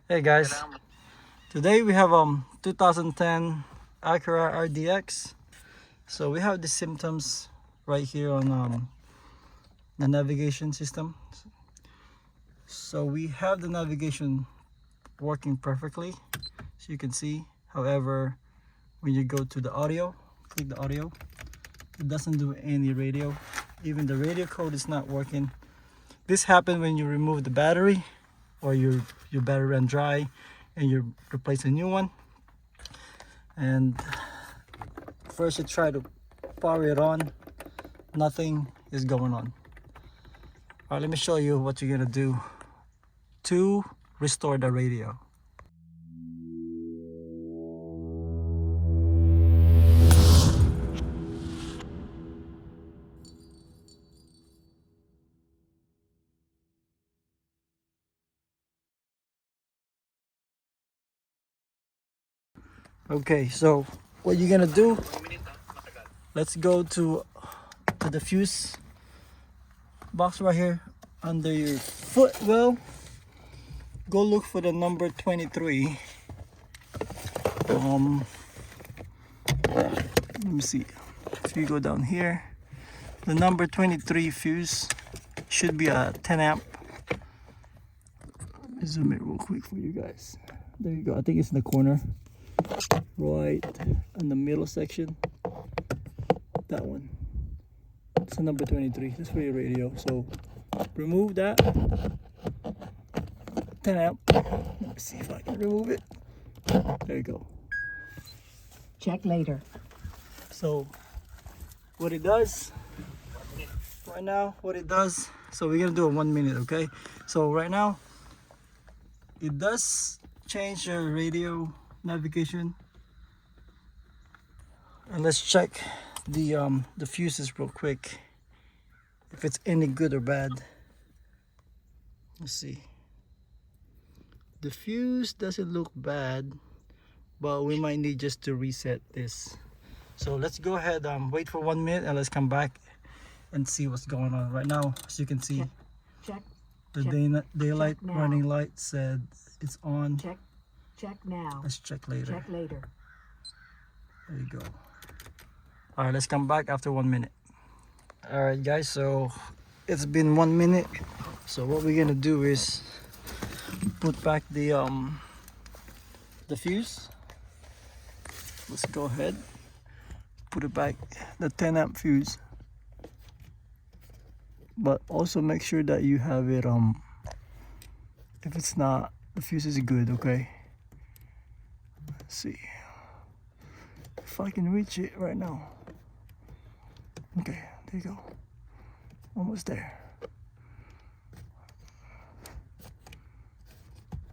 Hey guys, today we have 2010 Acura RDX. So we have the symptoms right here on the navigation system. So we have the navigation working perfectly, so you can see. However, when you go to the audio, click the audio, it doesn't do any radio. Even the radio code is not working. This happened when you remove the battery, or your battery ran dry and you replace a new one. And first you try to power it on, nothing is going on. All right, let me show you what you're gonna do to restore the radio. Okay, so what you're gonna do, let's go to the fuse box right here under your foot well. Go look for the number 23. Let me see. If you go down here, the number 23 fuse should be a 10 amp. Let me zoom it real quick for you guys. There you go. I think it's in the corner, right in the middle section. That one. It's the number 23. That's for your radio. So remove that 10 amp. Let me see if I can remove it. There you go. Check later. So what it does right now, so we're gonna do a 1 minute, okay? So right now it does change your radio navigation, and let's check the fuses real quick, if it's any good or bad. Let's see. The fuse doesn't look bad, but we might need just to reset this. So let's go ahead, wait for 1 minute, and let's come back and see what's going on. Right now, as you can see, Check. the daylight running light said it's on. Check now. Let's check later. Check later. There you go. All right, let's come back after 1 minute. All right guys, so it's been 1 minute. So what we're gonna do is put back the fuse. Let's go ahead, put it back, the 10 amp fuse, but also make sure that you have it if it's not, the fuse is good, okay? Let's see if I can reach it right now. Okay, there you go, almost there.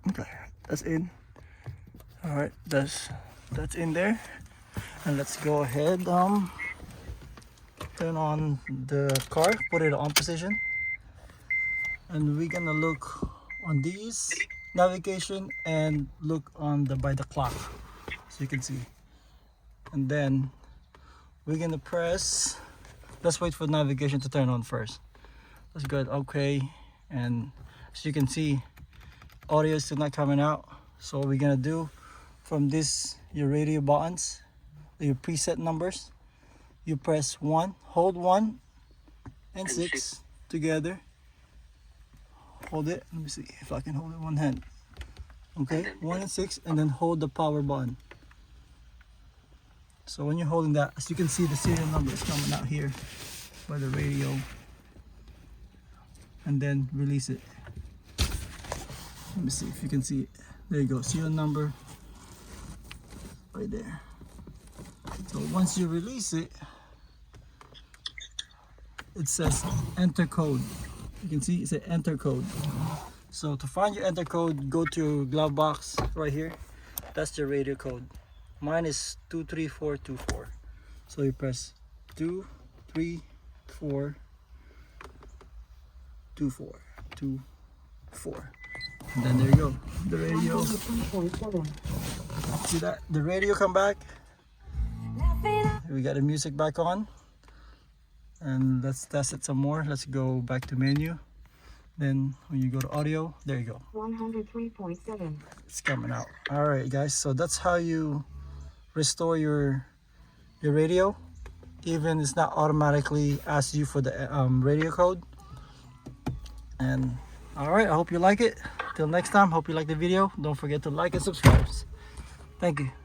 Okay, that's in. All right, that's in there. And let's go ahead, turn on the car, put it on position, and we're gonna look on these navigation and look on the by the clock, so you can see. And then we're gonna press, let's wait for navigation to turn on first. Let's go ahead, okay. And as you can see, audio is still not coming out. So what we're gonna do, from this, your radio buttons, your preset numbers, you press 1, hold 1 and 6 together. Hold it. Let me see if I can hold it one hand. Okay, 1 and 6, and then hold the power button. So when you're holding that, as you can see, the serial number is coming out here by the radio, and then release it. Let me see if you can see it. There you go, serial number right there. So once you release it, it says enter code. You can see it says enter code. So to find your enter code, go to your glove box right here. That's your radio code. Mine is 23424. So you press 23424. And then there you go, the radio. See that? The radio come back. We got the music back on. And let's test it some more. Let's go back to menu. Then when you go to audio, there you go. 103.7. It's coming out. All right, guys. So that's how you restore your radio. Even it's not automatically asks you for the radio code. And all right, I hope you like it. Till next time, hope you like the video. Don't forget to like and subscribe. Thank you.